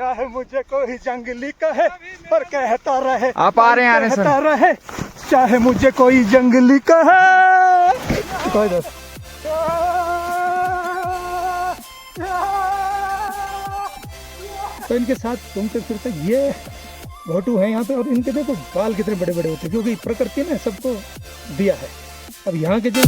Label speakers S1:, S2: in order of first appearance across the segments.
S1: चाहे मुझे कोई जंगली कहे और कहता रहे,
S2: आप आ रहे हैं, आने
S1: कहता रहे, चाहे मुझे कोई जंगली कहे। तो इनके साथ घूमते फिरते ये भोटू है यहाँ पे, और इनके देखो बाल कितने बड़े बड़े होते हैं, क्योंकि प्रकृति ने सबको दिया है। अब यहाँ के जो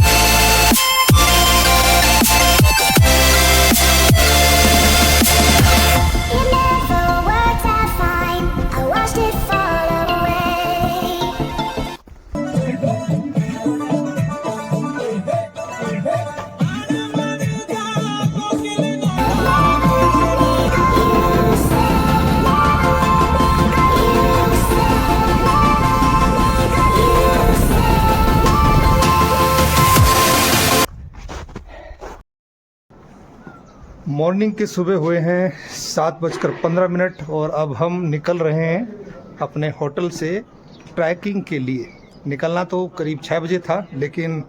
S1: मॉर्निंग के सुबह हुए हैं 7:15 और अब हम निकल रहे हैं अपने होटल से ट्रैकिंग के लिए। निकलना तो करीब 6 बजे था, लेकिन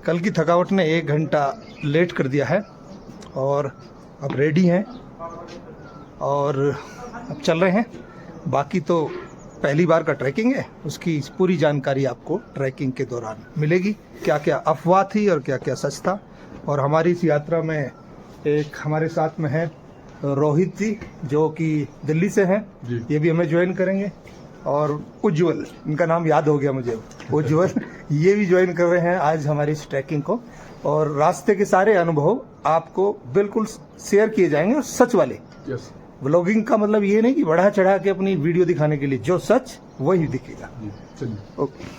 S1: कल की थकावट ने 1 घंटा लेट कर दिया है और अब रेडी हैं और अब चल रहे हैं। बाकी तो पहली बार का ट्रैकिंग है, उसकी पूरी जानकारी आपको ट्रैकिंग के दौरान मिलेगी, क्या क्या अफवाह थी और क्या क्या सच था। और हमारी इस यात्रा में एक हमारे साथ में है रोहित जी, जो कि दिल्ली से हैं, ये भी हमें ज्वाइन करेंगे। और उज्जवल, इनका नाम याद हो गया मुझे, उज्जवल, ये भी ज्वाइन कर रहे हैं आज हमारी इस ट्रैकिंग को। और रास्ते के सारे अनुभव आपको बिल्कुल शेयर किए जाएंगे, और सच वाले। व्लॉगिंग का मतलब ये नहीं कि बढ़ा चढ़ा के अपनी वीडियो दिखाने के लिए, जो सच वही दिखेगा। ओके।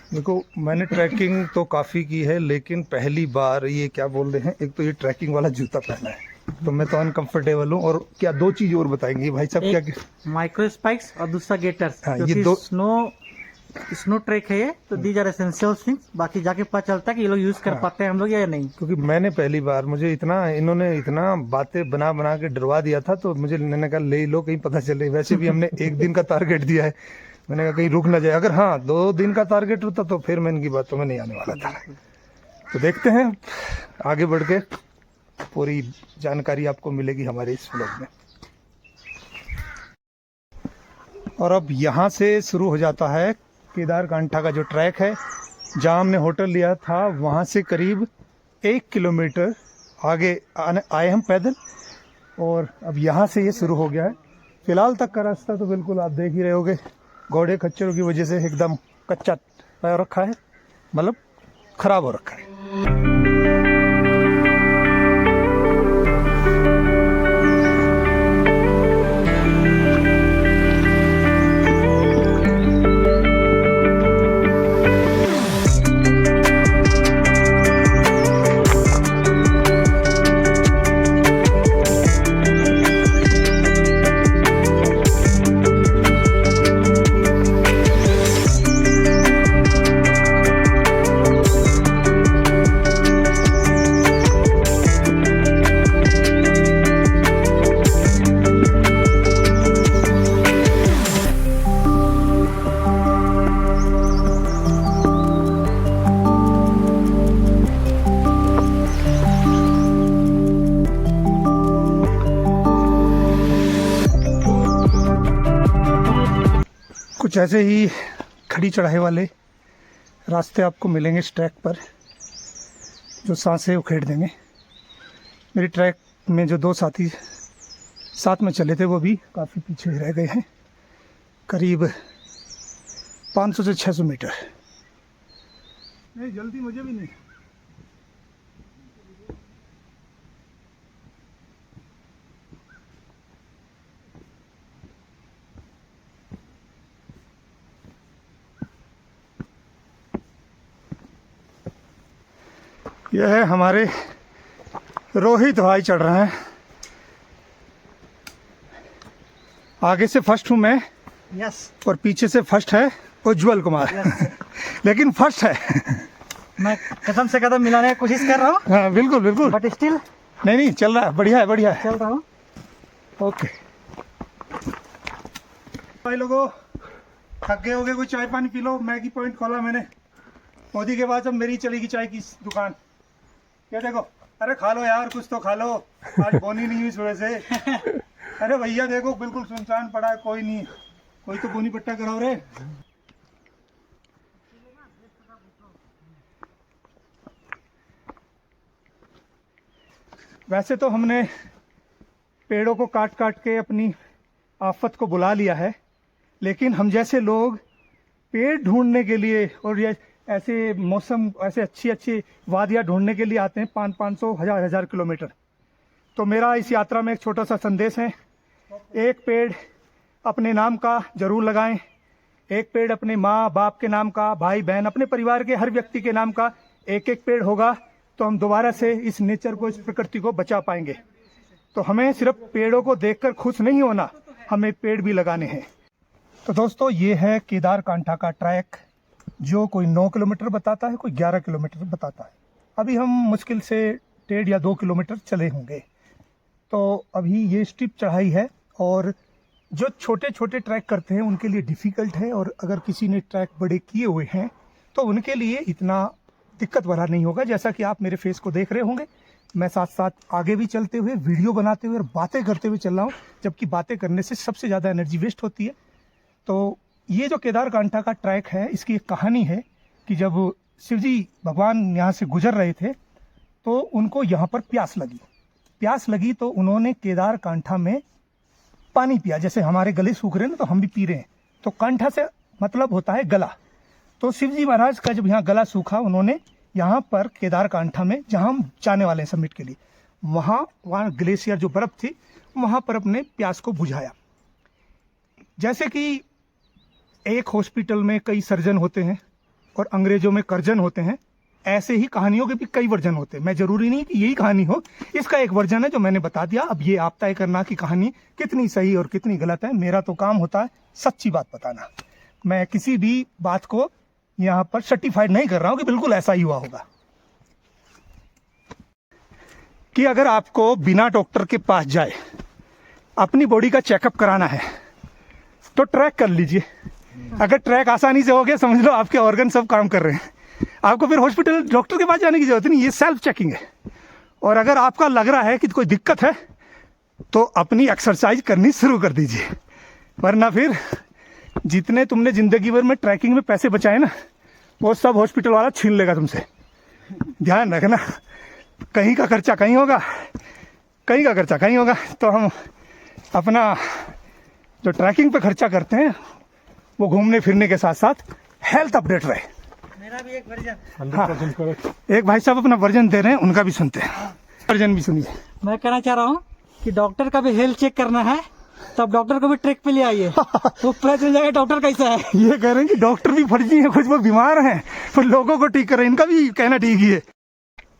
S1: देखो, मैंने ट्रैकिंग तो काफ़ी की है, लेकिन पहली बार ये क्या बोल रहे हैं, एक तो ये ट्रैकिंग वाला जूता पहना है, तो मैं तो अनकंफर्टेबल हूँ। और क्या 2 चीज़ और बताएंगे भाई साहब, क्या?
S3: माइक्रो स्पाइक्स और दूसरा गेटर्स।
S1: हाँ, ये 2
S3: स्नो ट्रैक है ये, तो दीज आर एसेंशियल थिंग्स। बाकी जाके पता चलता है कि ये लोग यूज कर पाते हैं हम लोग या नहीं।
S1: क्योंकि मैंने पहली बार, मुझे इन्होंने इतना बातें बना बना के डरवा दिया था, तो मुझे मैंने कहा ले लो, कहीं पता चले। वैसे भी हमने 1 दिन का टारगेट दिया है, मैंने कहा कहीं रुक ना जाए। अगर हाँ 2 दिन का टारगेट होता तो फिर मैं इनकी बातों में नहीं आने वाला था। तो देखते हैं आगे बढ़ के, पूरी जानकारी आपको मिलेगी हमारे इस व्लॉग में। और अब यहाँ से शुरू हो जाता है केदारकांठा का जो ट्रैक है। जहाँ हमने होटल लिया था वहाँ से करीब 1 किलोमीटर आगे आए हम पैदल, और अब यहाँ से ये शुरू हो गया है। फिलहाल तक का रास्ता तो बिल्कुल आप देख ही रहे होगे, घोड़े खच्चरों की वजह से एकदम कच्चा हो रखा है, मतलब खराब हो रखा है। कुछ ऐसे ही खड़ी चढ़ाई वाले रास्ते आपको मिलेंगे इस ट्रैक पर, जो सांसें उखेड़ देंगे। मेरी ट्रैक में जो 2 साथी साथ में चले थे वो भी काफ़ी पीछे रह गए हैं, करीब 500 से 600 मीटर। नहीं, जल्दी मुझे भी नहीं। यह है हमारे रोहित भाई चढ़ रहे हैं। आगे से फर्स्ट हूँ मैं,
S3: यस,
S1: और पीछे से फर्स्ट है उज्जवल कुमार, लेकिन फर्स्ट है।
S3: मैं कदम से कदम मिलाने की कोशिश कर रहा हूँ,
S1: हाँ बिल्कुल बिल्कुल।
S3: बट स्टिल
S1: नहीं नहीं चल रहा है, बढ़िया है बढ़िया है।
S3: चल रहा हूँ।
S1: ओके भाई लोगों, थक गए होगे, कोई चाय पानी पी लो। मैगी पॉइंट खोला मैंने मोदी के बाद, अब मेरी चलेगी चाय की दुकान। क्या देखो, अरे खा लो यार, कुछ तो खा लो, आज बोनी नहीं हुई सुबह से। अरे भैया देखो बिल्कुल सुनसान पड़ा है, कोई नहीं, कोई तो बोनी पट्टा कराओ रे। वैसे तो हमने पेड़ों को काट काट के अपनी आफत को बुला लिया है, लेकिन हम जैसे लोग पेड़ ढूंढने के लिए और ये ऐसे मौसम, ऐसे अच्छी अच्छी वादियाँ ढूंढने के लिए आते हैं 500 1000 किलोमीटर। तो मेरा इस यात्रा में एक छोटा सा संदेश है, एक पेड़ अपने नाम का जरूर लगाएं, एक पेड़ अपने माँ बाप के नाम का, भाई बहन, अपने परिवार के हर व्यक्ति के नाम का एक एक पेड़ होगा तो हम दोबारा से इस नेचर को, इस प्रकृति को बचा पाएंगे। तो हमें सिर्फ पेड़ों को देखकर खुश नहीं होना, हमें पेड़ भी लगाने हैं। तो दोस्तों ये है केदारकांठा का ट्रैक, जो कोई 9 किलोमीटर बताता है, कोई 11 किलोमीटर बताता है। अभी हम मुश्किल से 1.5 या 2 किलोमीटर चले होंगे। तो अभी ये स्टीप चढ़ाई है, और जो छोटे छोटे ट्रैक करते हैं उनके लिए डिफ़िकल्ट है, और अगर किसी ने ट्रैक बड़े किए हुए हैं तो उनके लिए इतना दिक्कत वाला नहीं होगा। जैसा कि आप मेरे फेस को देख रहे होंगे, मैं साथ साथ आगे भी चलते हुए, वीडियो बनाते हुए और बातें करते हुए चल रहा हूँ, जबकि बातें करने से सबसे ज़्यादा एनर्जी वेस्ट होती है। तो ये जो केदारकांठा का ट्रैक है, इसकी एक कहानी है कि जब शिवजी भगवान यहाँ से गुजर रहे थे तो उनको यहाँ पर प्यास लगी तो उन्होंने केदारकांठा में पानी पिया। जैसे हमारे गले सूख रहे हैं ना, तो हम भी पी रहे हैं, तो कांठा से मतलब होता है गला। तो शिवजी महाराज का जब यहाँ गला सूखा, उन्होंने यहाँ पर केदारकांठा में, जहाँ हम जाने वाले हैं समिट के लिए, वहाँ ग्लेशियर जो बर्फ़ थी, वहाँ पर अपने प्यास को बुझाया। जैसे कि एक हॉस्पिटल में कई सर्जन होते हैं और अंग्रेजों में कर्जन होते हैं, ऐसे ही कहानियों के भी कई वर्जन होते हैं। मैं ज़रूरी नहीं कि यही कहानी हो, इसका एक वर्जन है जो मैंने बता दिया। अब ये आप तय करना कि कहानी कितनी सही और कितनी गलत है। मेरा तो काम होता है सच्ची बात बताना। मैं किसी भी बात को यहाँ पर सर्टिफाइड नहीं कर रहा हूँ कि बिल्कुल ऐसा ही हुआ होगा। कि अगर आपको बिना डॉक्टर के पास जाए अपनी बॉडी का चेकअप कराना है तो ट्रैक कर लीजिए। अगर ट्रैक आसानी से हो गया, समझ लो आपके ऑर्गन सब काम कर रहे हैं, आपको फिर हॉस्पिटल डॉक्टर के पास जाने की जरूरत नहीं, ये सेल्फ चेकिंग है। और अगर आपका लग रहा है कि कोई दिक्कत है तो अपनी एक्सरसाइज करनी शुरू कर दीजिए, वरना फिर जितने तुमने ज़िंदगी भर में ट्रैकिंग में पैसे बचाए ना, वो सब हॉस्पिटल वाला छीन लेगा तुमसे। ध्यान रखना, कहीं का खर्चा कहीं होगा, कहीं का खर्चा कहीं होगा। तो हम अपना जो ट्रैकिंग पे खर्चा करते हैं वो घूमने फिरने के साथ साथ हेल्थ अपडेट रहे।
S3: मेरा भी एक वर्जन,
S1: 100% करेक्ट। एक भाई साहब अपना वर्जन दे रहे हैं, उनका भी सुनते हैं, वर्जन भी सुनिए।
S3: मैं कहना चाह रहा हूँ कि डॉक्टर का भी हेल्थ चेक करना है, तब डॉक्टर को भी ट्रैक पे ले आइए, तो पता चल जाएगा डॉक्टर कैसा है।
S1: ये कह रहे हैं कि डॉक्टर भी फर्जी हैं, कुछ लोग बीमार हैं, फिर लोगों को ठीक कर रहे हैं, इनका भी कहना ठीक ही है।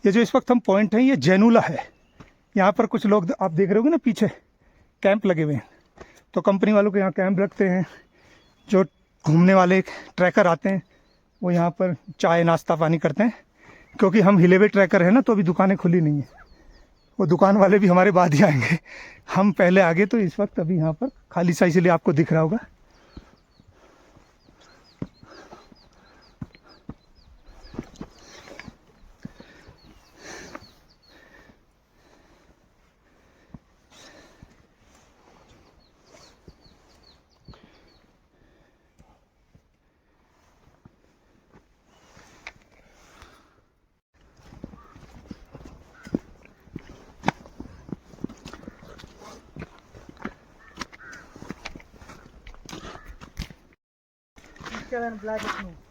S1: ये जो इस वक्त हम पॉइंट हैं, ये जैनुला है। यहाँ पर कुछ लोग आप देख रहे होगे ना, पीछे कैंप लगे हुए हैं। तो कंपनी वालों के यहाँ कैंप रखते हैं, जो घूमने वाले ट्रैकर आते हैं वो यहाँ पर चाय नाश्ता पानी करते हैं। क्योंकि हम हिले हुए ट्रैकर हैं ना, तो अभी दुकानें खुली नहीं है, वो दुकान वाले भी हमारे बाद ही आएंगे, हम पहले आगे। तो इस वक्त अभी यहाँ पर खाली सा, इसलिए आपको दिख रहा होगा।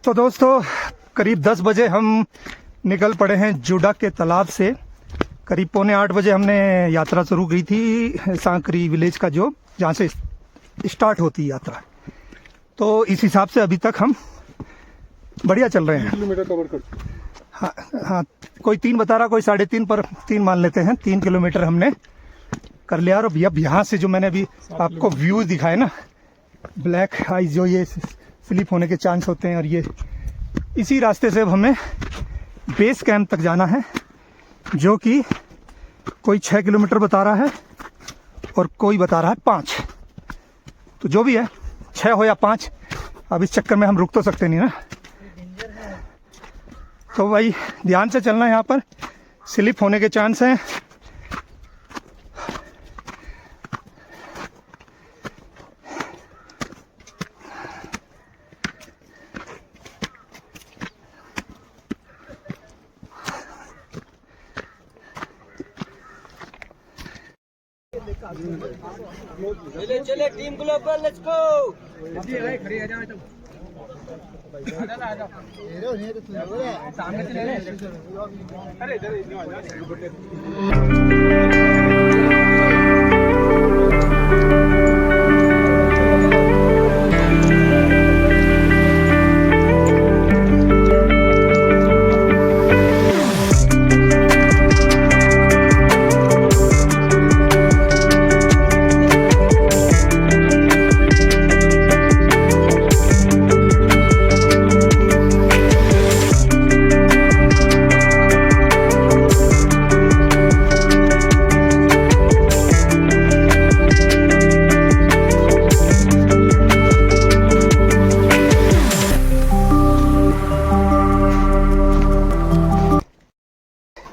S1: तो दोस्तों करीब 10 बजे हम निकल पड़े हैं जुडा के तालाब से। करीब 7:45 बजे हमने यात्रा शुरू की थी सांकरी विलेज का, जो जहाँ से स्टार्ट होती है यात्रा। तो इस हिसाब से अभी तक हम बढ़िया चल रहे हैं।
S2: किलोमीटर कवर कर,
S1: हाँ, कोई 3 बता रहा, कोई 3.5, पर 3 मान लेते हैं। 3 किलोमीटर हमने कर लिया। और अब यहाँ से जो मैंने अभी आपको व्यूज़ दिखाए ना, ब्लैक आइज जो ये स्लिप होने के चांस होते हैं, और ये इसी रास्ते से अब हमें बेस कैंप तक जाना है, जो कि कोई 6 किलोमीटर बता रहा है और कोई बता रहा है 5। तो जो भी है 6 हो या 5, अब इस चक्कर में हम रुक तो सकते नहीं ना। तो भाई ध्यान से चलना, यहाँ पर स्लिप होने के चांस हैं।
S2: चले चले टीम ग्लोबल, लेट्स गो।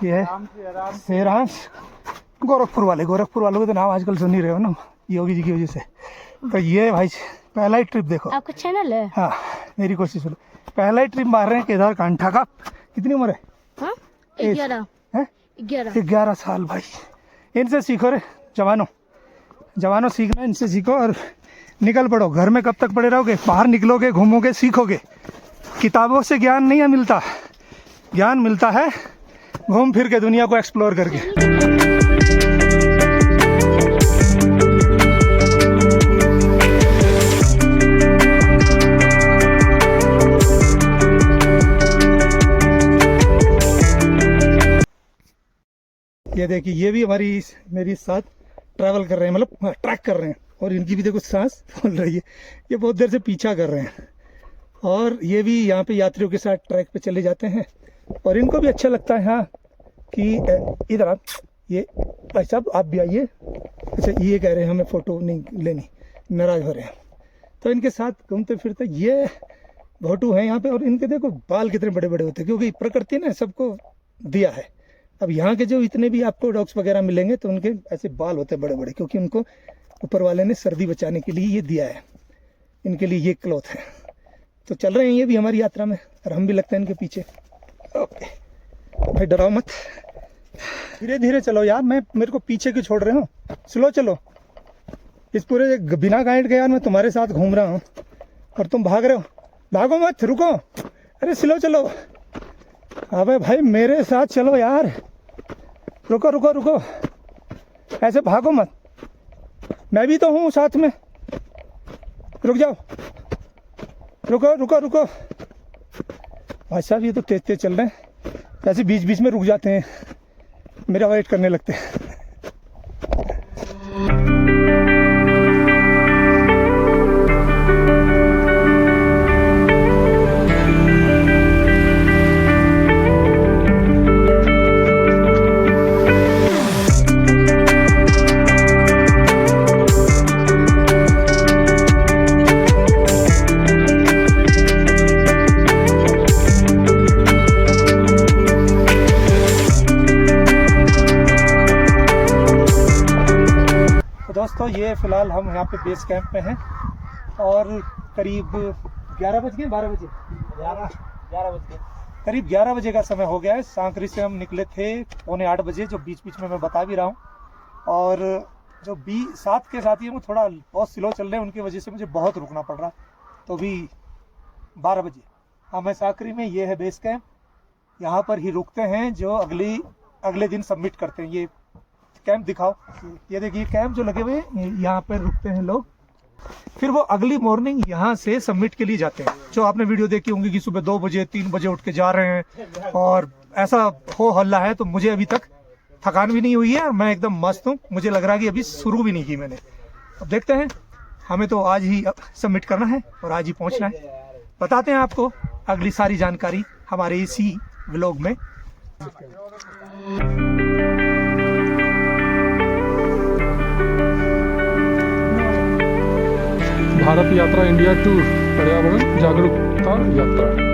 S1: ये है शेरांश, गोरखपुर वालों के तो नाम आजकल सुन ही रहे हो ना योगी जी की वजह से। तो ये भाई पहला ही ट्रिप देखो,
S4: आपका चैनल है?
S1: हाँ मेरी कोशिश सुनो, पहला ही ट्रिप मार रहे हैं केदार कांठा का। कितनी उम्र है?
S4: हाँ?
S1: एज?
S4: 11
S1: हैं?
S4: 11
S1: साल। भाई इनसे सीखो रे जवानों सीखना, इनसे सीखो और निकल पड़ो। घर में कब तक पड़े रहोगे? बाहर निकलोगे, घूमोगे, सीखोगे। किताबों से ज्ञान नहीं मिलता, ज्ञान मिलता है घूम फिर के, दुनिया को एक्सप्लोर करके। ये देखिए, ये भी मेरी साथ ट्रैवल कर रहे हैं, मतलब ट्रैक कर रहे हैं, और इनकी भी देखो सांस फूल रही है। ये बहुत देर से पीछा कर रहे हैं, और ये भी यहाँ पे यात्रियों के साथ ट्रैक पे चले जाते हैं, और इनको भी अच्छा लगता है। हाँ कि इधर आप, ये भाई साहब आप भी आइए। अच्छा ये कह रहे हैं हमें फ़ोटो नहीं लेनी, नाराज़ हो रहे हैं। तो इनके साथ घूमते फिरते ये भोटू हैं यहाँ पे, और इनके देखो बाल कितने बड़े बड़े होते हैं, क्योंकि प्रकृति ने सबको दिया है। अब यहाँ के जो इतने भी आपको डॉग्स वगैरह मिलेंगे तो उनके ऐसे बाल होते हैं बड़े बड़े, क्योंकि उनको ऊपर वाले ने सर्दी बचाने के लिए ये दिया है, इनके लिए ये क्लॉथ है। तो चल रहे हैं ये भी हमारी यात्रा में, और हम भी लगते हैं इनके पीछे। ओके भाई डराओ मत, धीरे धीरे चलो यार, मेरे को पीछे क्यों छोड़ रहे हो? स्लो चलो। इस पूरे बिना गाइड के यार मैं तुम्हारे साथ घूम रहा हूँ और तुम भाग रहे हो। भागो मत, रुको, अरे स्लो चलो। अबे भाई मेरे साथ चलो यार, रुको रुको रुको, ऐसे भागो मत, मैं भी तो हूँ साथ में। रुक जाओ, रुको रुको रुको। भाई साहब ये तो तेज तेज चल रहे हैं, ऐसे बीच बीच में रुक जाते हैं, मेरा वेट करने लगते हैं। दोस्तों ये फ़िलहाल हम यहाँ पे बेस कैंप में हैं, और करीब 11 बज गए, 12 बजे, 11 बज गए, करीब 11 बजे का समय हो गया है। सांकरी से हम निकले थे 7:45 बजे, जो बीच बीच में मैं बता भी रहा हूँ। और जो साथ के साथी हैं वो थोड़ा बहुत स्लो चल रहे हैं, उनकी वजह से मुझे बहुत रुकना पड़ रहा। तो अभी 12 बजे हाँ मैं सांकरी में, ये है बेस कैंप, यहाँ पर ही रुकते हैं, जो अगले दिन सबमिट करते हैं। ये कैंप दिखाओ, ये देखिए कैंप जो लगे हुए हैं, यहाँ पर रुकते हैं लोग, फिर वो अगली मॉर्निंग यहाँ से सबमिट के लिए जाते हैं। जो आपने वीडियो देखी होंगी कि सुबह 2 बजे 3 बजे उठ के जा रहे हैं, और ऐसा हो हल्ला है। तो मुझे अभी तक थकान भी नहीं हुई है और मैं एकदम मस्त हूँ। मुझे लग रहा है कि अभी शुरू भी नहीं की मैंने। अब देखते हैं, हमें तो आज ही सबमिट करना है और आज ही पहुँचना है। बताते हैं आपको अगली सारी जानकारी हमारे इसी व्लॉग में।
S4: भारत यात्रा इंडिया टूर पर्यावरण जागरूकता यात्रा।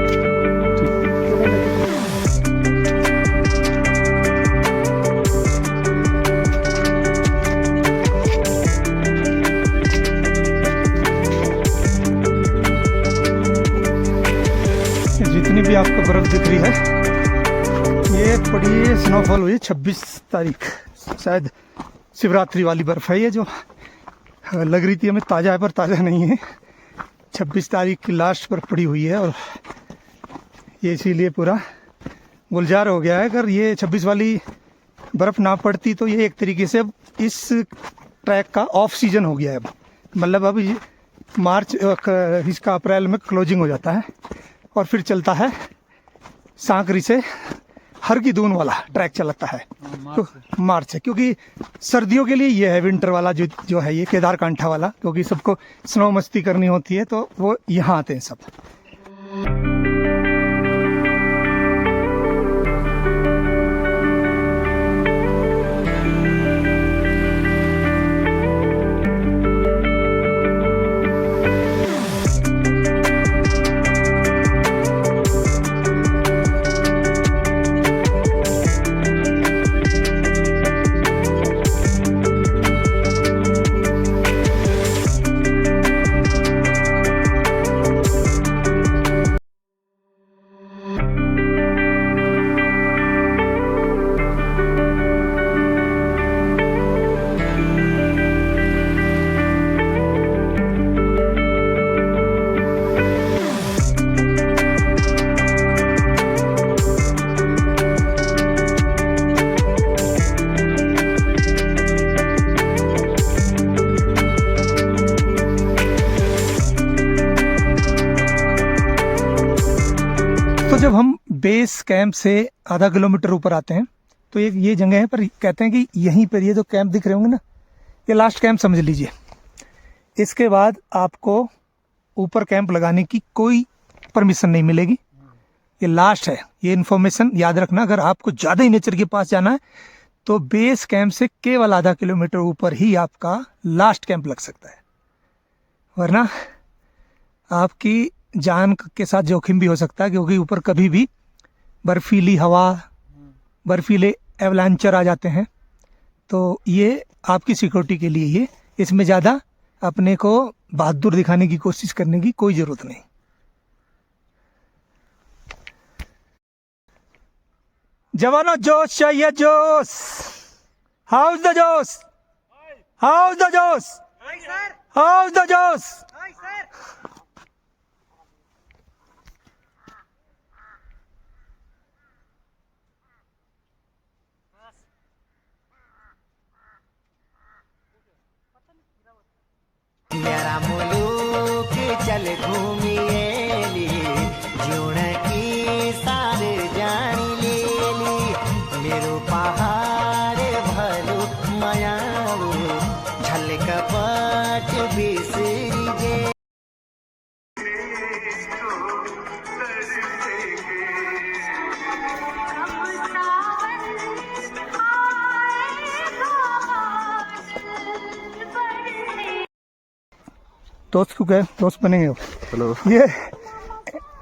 S1: जितनी भी आपको बर्फ दिख रही है ये बड़ी स्नोफॉल हुई 26 तारीख, शायद शिवरात्रि वाली बर्फ है ये, जो लग रही थी हमें ताज़ा है पर ताज़ा नहीं है। 26 तारीख की लास्ट बर्फ पड़ी हुई है और ये इसीलिए पूरा गुलजार हो गया है। अगर ये 26 वाली बर्फ़ ना पड़ती तो ये एक तरीके से अब इस ट्रैक का ऑफ सीजन हो गया है। अब मतलब अब ये मार्च इसका अप्रैल में क्लोजिंग हो जाता है और फिर चलता है सांकरी से हर की दून वाला ट्रैक चलता है तो मार्च है, क्योंकि सर्दियों के लिए ये है विंटर वाला जो है ये केदारकांठा वाला, क्योंकि सबको स्नो मस्ती करनी होती है तो वो यहाँ आते हैं सब। तो जब हम बेस कैंप से आधा किलोमीटर ऊपर आते हैं तो ये जगह है, पर कहते हैं कि यहीं पर ये जो कैंप दिख रहे होंगे ना, ये लास्ट कैंप समझ लीजिए। इसके बाद आपको ऊपर कैंप लगाने की कोई परमिशन नहीं मिलेगी, ये लास्ट है। ये इन्फॉर्मेशन याद रखना, अगर आपको ज़्यादा ही नेचर के पास जाना है तो बेस कैंप से केवल आधा किलोमीटर ऊपर ही आपका लास्ट कैंप लग सकता है, वरना आपकी जान के साथ जोखिम भी हो सकता है, क्योंकि ऊपर कभी भी बर्फीली हवा, बर्फीले एवलांचर आ जाते हैं। तो ये आपकी सिक्योरिटी के लिए ये, इसमें ज़्यादा अपने को बहादुर दिखाने की कोशिश करने की कोई ज़रूरत नहीं। जवानों जोश चाहिए, जोश। हाउस द जोश, हाउस द जोश, हाउस द जोश।
S5: मेरा मुलुक चल घूमिएली, जीवन की सारे जानी लेली, मेरो पहाड़ भलु मायालु, झलक पट बिसरी गे।
S1: दोस्त क्यों गए, दोस्त बनेंगे अब।
S6: हेलो।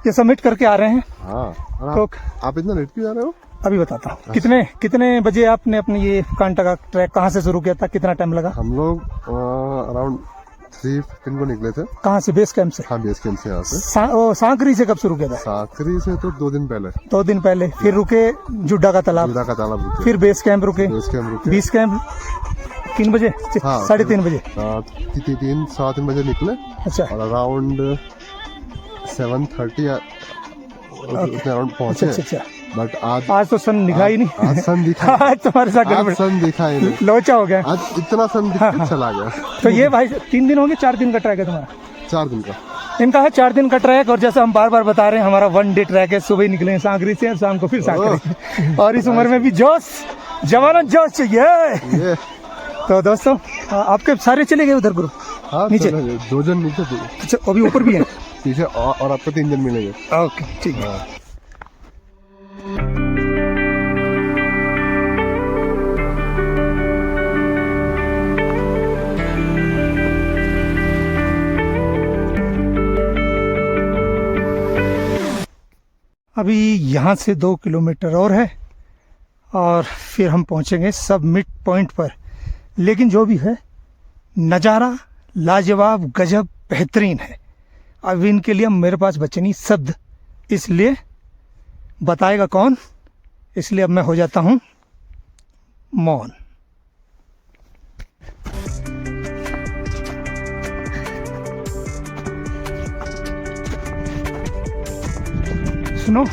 S1: ये सबमिट करके आ रहे हैं।
S6: हाँ, और
S1: तो
S6: आप इतना लेट क्यों जा रहे हो?
S1: अभी बताता हूँ। कितने बजे आपने अपनी ये कांटा का ट्रैक कहाँ से शुरू किया था, कितना टाइम लगा?
S6: हम लोग अराउंड 3:15 को निकले थे।
S1: कहाँ से, बेस कैंप से?
S6: हाँ, बेस कैंप से यहाँ से।
S1: सांकरी से कब शुरू किया था?
S6: सांकरी से तो 2 दिन पहले।
S1: 2 दिन पहले। फिर रुके जुड्डा का तालाब,
S6: जुड्डा का तालाब रुके,
S1: फिर बेस कैंप रुके। बेस कैंप 3 बजे,
S6: हाँ,
S1: 3:30 बजे,
S6: 3 बजे निकले।
S1: अच्छा।
S6: और अराउंड 7:30 अराउंड पहुंचे।
S1: अच्छा।
S6: बट
S1: आज तो सन दिखा ही नहीं।
S6: आज सन दिखा
S1: आज तुम्हारे साथ
S6: आज सन दिखा ही नहीं,
S1: लोचा हो गया।
S6: आज इतना सन दिख के चला गया।
S1: तो ये भाई 3 दिन हो गए, 4 दिन का ट्रैक है तुम्हारा?
S6: 4 दिन का
S1: इनका है, 4 दिन का ट्रैक। और जैसा हम बार बार बता रहे हैं, हमारा 1 डे ट्रैक है। सुबह निकले हैं सांकरी से और शाम को फिर सांकरी। और इस उम्र में भी जोश, जवानों जोश चाहिए।
S6: ये
S1: तो दोस्तों आपके सारे चले गए उधर ग्रुप?
S6: हाँ,
S1: नीचे
S6: 2 जन नीचे,
S1: अच्छा, अभी ऊपर भी है
S6: पीछे और आपको 3 जन मिलेंगे।
S1: ओके, ठीक है। अभी यहाँ से 2 किलोमीटर और है और फिर हम पहुँचेंगे सबमिट पॉइंट पर। लेकिन जो भी है नज़ारा लाजवाब गजब बेहतरीन है। अब इनके लिए मेरे पास बचे नहीं शब्द, इसलिए बताएगा कौन, इसलिए अब मैं हो जाता हूँ मौन। सुनो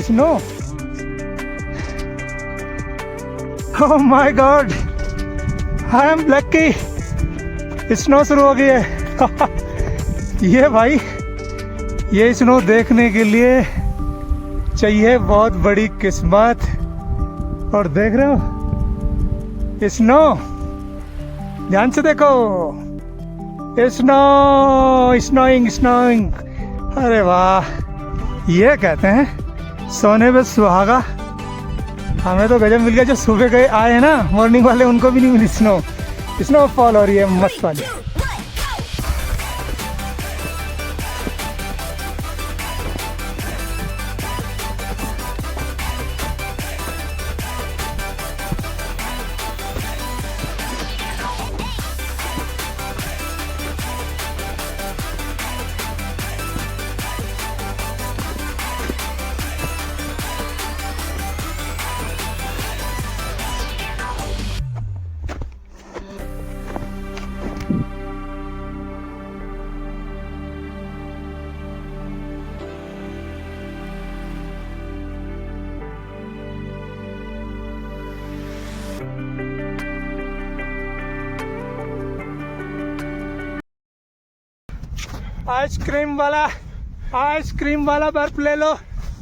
S1: snow, oh my God, I am lucky. Snow शुरू हो गई है। ये भाई, ये स्नो देखने के लिए चाहिए बहुत बड़ी किस्मत। और देख रहे हो स्नो, ध्यान से देखो, स्नो स्नोइंग स्नोइंग। अरे वाह, ये कहते हैं सोने पे सुहागा। हमें तो गजब मिल गया। जो सुबह गए आए हैं ना मॉर्निंग वाले, उनको भी नहीं मिली स्नो। स्नोफॉल हो रही है मस्त वाली। आइसक्रीम वाला बर्फ ले लो।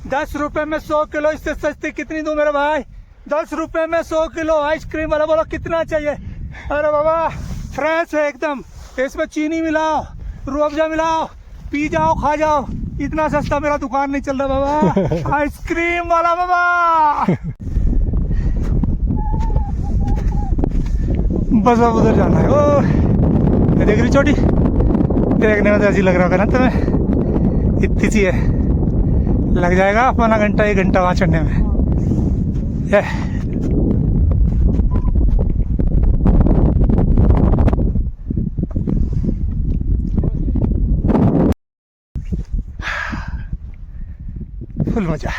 S1: 10 रुपए में 100 किलो, इससे सस्ती कितनी दूं मेरे भाई? 10 रुपए में 100 किलो आइसक्रीम वाला। बोलो कितना चाहिए? अरे बाबा फ्रेश है एकदम, इसमें चीनी मिलाओ, रूह अफ़ज़ा मिलाओ, पी जाओ खा जाओ। इतना सस्ता मेरा दुकान नहीं चल रहा बाबा। आइसक्रीम वाला बाबा। बस अब उधर जाना है। ओ देख रही छोटी, देखने में तो ऐसी लग रहा होगा ना तुम्हें, इतनी सी है। लग जाएगा अपना घंटा 1 घंटा वहाँ चढ़ने में। फुल मजा।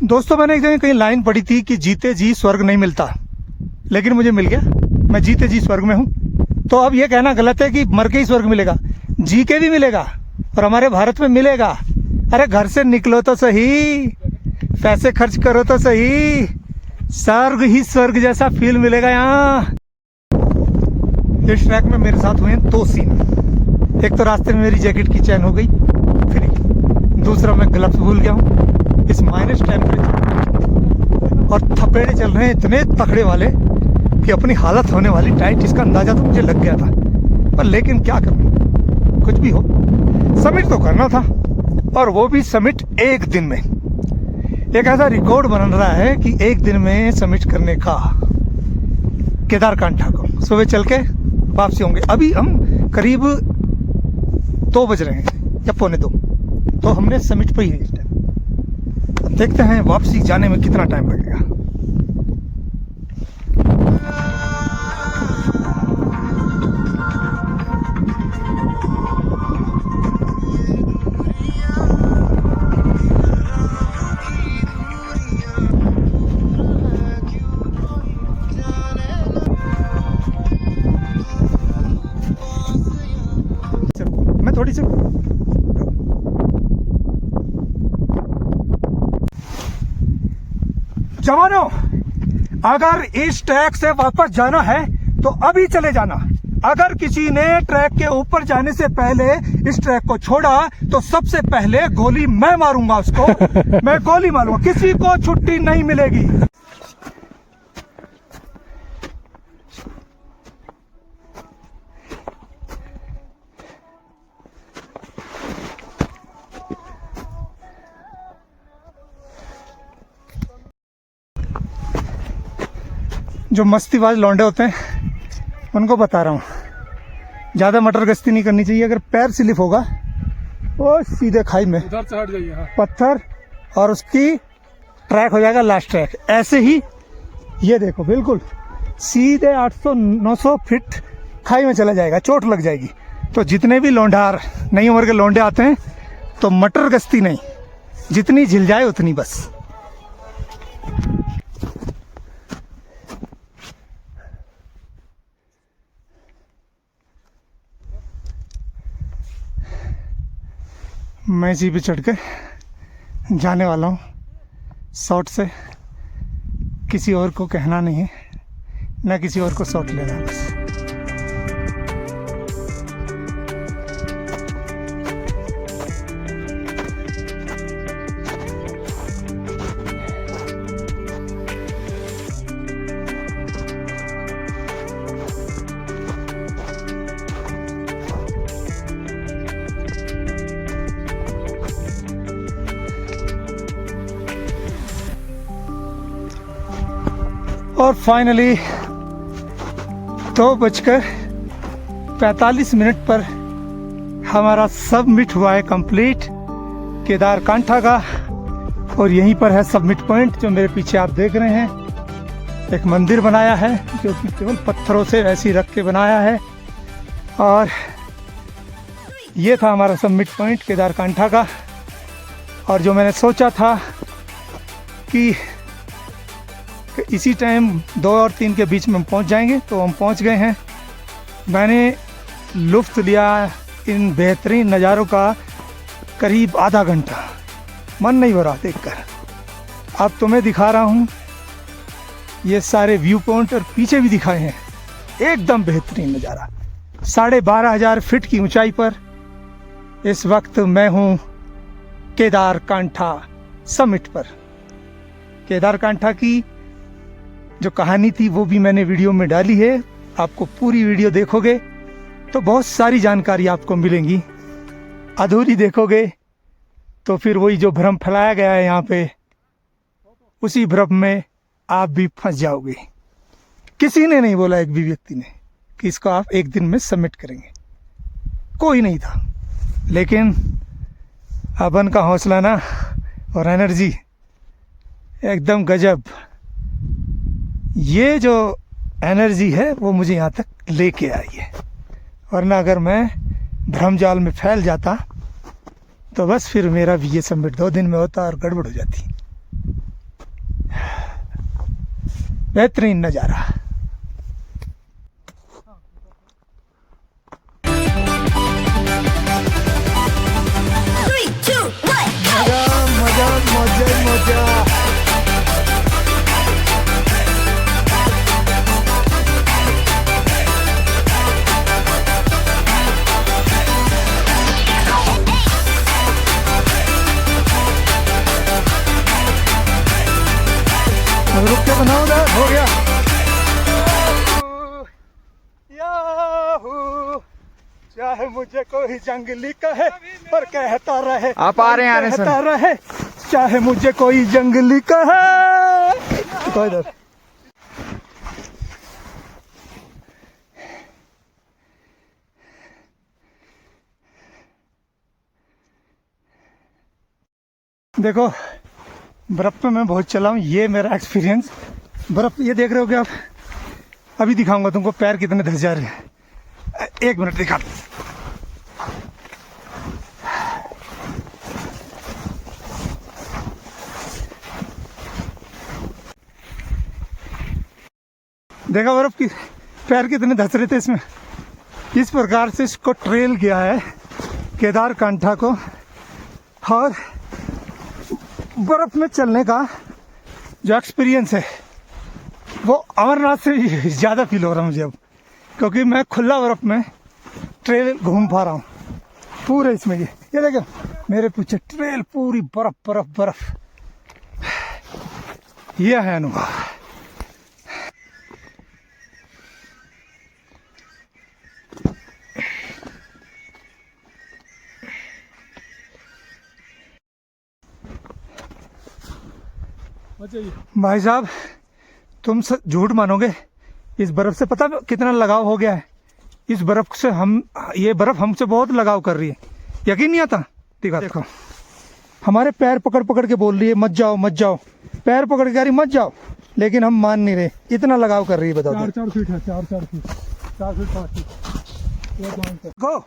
S1: दोस्तों, मैंने एक जगह कहीं लाइन पढ़ी थी कि जीते जी स्वर्ग नहीं मिलता, लेकिन मुझे मिल गया। मैं जीते जी स्वर्ग में हूँ। तो अब ये कहना गलत है कि मर के ही स्वर्ग मिलेगा। जी के भी मिलेगा और हमारे भारत में मिलेगा। अरे घर से निकलो तो सही, पैसे खर्च करो तो सही, स्वर्ग ही स्वर्ग जैसा फील मिलेगा यहाँ। इस ट्रैक में मेरे साथ हुए 2 सीन। एक तो रास्ते में मेरी जैकेट की चैन हो गई फ्री, दूसरा मैं ग्लव्स भूल गया हूँ इस माइनस टेम्परेचर, और थपेड़े चल रहे हैं इतने तकड़े वाले कि अपनी हालत होने वाली टाइट। इसका अंदाजा तो मुझे लग गया था, पर लेकिन क्या करूं, कुछ भी हो समिट तो करना था, और वो भी समिट 1 दिन में। एक ऐसा रिकॉर्ड बन रहा है कि 1 दिन में समिट करने का। केदारकांठा को सुबह चल के वापसी होंगे। अभी हम करीब 2 बज रहे हैं या 1:45, तो हमने समिट पर ही है इस टाइम। देखते हैं वापसी जाने में कितना टाइम लगेगा। मैं थोड़ी सी जवानों, अगर इस ट्रैक से वापस जाना है तो अभी चले जाना। अगर किसी ने ट्रैक के ऊपर जाने से पहले इस ट्रैक को छोड़ा तो सबसे पहले गोली मैं मारूंगा उसको। मैं गोली मारूंगा, किसी को छुट्टी नहीं मिलेगी। जो मस्तीबाज लौंडे होते हैं उनको बता रहा हूँ, ज़्यादा मटर गश्ती नहीं करनी चाहिए। अगर पैर स्लिप होगा वो सीधे खाई में
S4: उधर से हट जाइए। हाँ,
S1: पत्थर और उसकी ट्रैक हो जाएगा लास्ट ट्रैक। ऐसे ही ये देखो बिल्कुल सीधे 800-900 फीट खाई में चला जाएगा, चोट लग जाएगी। तो जितने भी लौंडार नई उम्र के लौंडे आते हैं तो मटर गश्ती नहीं, जितनी झिल जाए उतनी बस। मैं जी पे चढ़ के जाने वाला हूँ शॉट से। किसी और को कहना नहीं है, ना किसी और को शॉट लेना है बस। और फाइनली 2:45 पर हमारा सबमिट हुआ है कंप्लीट केदारकांठा का। और यहीं पर है सबमिट पॉइंट जो मेरे पीछे आप देख रहे हैं। एक मंदिर बनाया है जो कि केवल पत्थरों से ऐसे ही रख के बनाया है। और ये था हमारा सबमिट पॉइंट केदारकांठा का। और जो मैंने सोचा था कि इसी टाइम 2 और 3 के बीच में हम पहुंच जाएंगे, तो हम पहुंच गए हैं। मैंने लुत्फ़ लिया इन बेहतरीन नज़ारों का करीब आधा घंटा, मन नहीं हो रहा देखकर। अब तुम्हें दिखा रहा हूं ये सारे व्यू पॉइंट, और पीछे भी दिखाए हैं। एकदम बेहतरीन नज़ारा। 12,500 फीट की ऊंचाई पर इस वक्त मैं हूं केदारकांठा समिट पर। केदारकांठा की जो कहानी थी वो भी मैंने वीडियो में डाली है। आपको पूरी वीडियो देखोगे तो बहुत सारी जानकारी आपको मिलेंगी। अधूरी देखोगे तो फिर वही जो भ्रम फैलाया गया है यहाँ पे, उसी भ्रम में आप भी फंस जाओगे। किसी ने नहीं बोला, एक भी व्यक्ति ने, कि इसको आप एक दिन में सबमिट करेंगे। कोई नहीं था। लेकिन अपन का हौसला ना और एनर्जी एकदम गजब। ये जो एनर्जी है वो मुझे यहाँ तक लेके आई है। वरना अगर मैं भ्रमजाल में फैल जाता तो बस फिर मेरा भी ये सबमिट 2 दिन में होता और गड़बड़ हो जाती। बेहतरीन नज़ारा। मजा मजा मजा मजा। रुक के बनाओ ना, हो गया। याहू, चाहे मुझे कोई जंगली कहे पर कहता रहे।
S7: आप आ रहे हैं, आने
S1: कहता रहे, चाहे मुझे कोई जंगली कहे। तो इधर देखो, बर्फ़ पे मैं बहुत चला हूँ। ये मेरा एक्सपीरियंस। बर्फ़ ये देख रहे हो क्या आप? अभी दिखाऊंगा तुमको पैर कितने धस जा रहे हैं। 1 मिनट दिखा। देखा बर्फ़ की पैर कितने धस रहे थे इसमें। इस प्रकार से इसको ट्रेल किया है केदारकांठा को। और बर्फ में चलने का जो एक्सपीरियंस है वो अमरनाथ से भी ज़्यादा फील हो रहा है मुझे अब, क्योंकि मैं खुला बर्फ में ट्रेल घूम पा रहा हूँ पूरे इसमें। ये देखो मेरे पीछे ट्रेल पूरी बर्फ बर्फ बर्फ। ये है अनुभव। भाई साहब तुम झूठ मानोगे, इस बर्फ से पता कितना लगाव हो गया है। इस बर्फ से ये बर्फ हमसे बहुत लगाव कर रही है, यकीन नहीं आता। देखो हमारे पैर पकड़ पकड़ के बोल रही है मत जाओ मत जाओ, पैर पकड़ के कह रही मत जाओ, लेकिन हम मान नहीं रहे, इतना लगाव कर रही है। बताओ
S4: 4 फीट है, 4 फीट 4 फीट 5 फीट।
S1: गो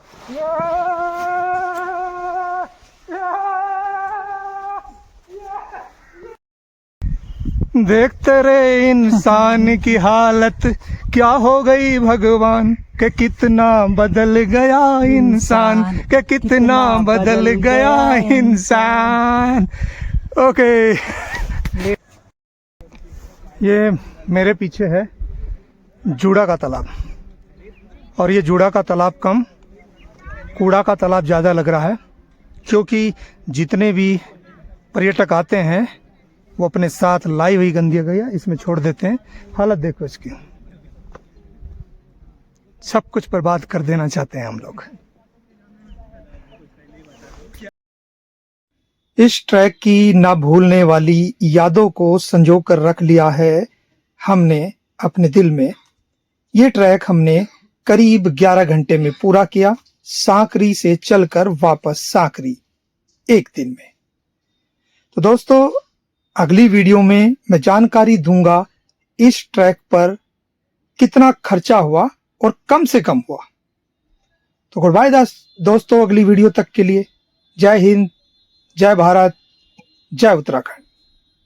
S1: देखते रे इंसान की हालत क्या हो गई भगवान, के कितना बदल गया इंसान, के कितना बदल गया इंसान। ओके, ये मेरे पीछे है जूड़ा का तालाब, और ये जूड़ा का तालाब कम, कूड़ा का तालाब ज़्यादा लग रहा है, क्योंकि जितने भी पर्यटक आते हैं वो अपने साथ लाई हुई गंदगी गया इसमें छोड़ देते हैं। हालत देखो इसकी, सब कुछ बर्बाद कर देना चाहते हैं हम लोग। इस ट्रैक की ना भूलने वाली यादों को संजो कर रख लिया है हमने अपने दिल में। ये ट्रैक हमने करीब 11 घंटे में पूरा किया, सांकरी से चलकर वापस सांकरी एक दिन में। तो दोस्तों अगली वीडियो में मैं जानकारी दूंगा इस ट्रैक पर कितना खर्चा हुआ और कम से कम हुआ। तो गुड बाय दोस्तों, अगली वीडियो तक के लिए जय हिंद, जय भारत, जय उत्तराखंड।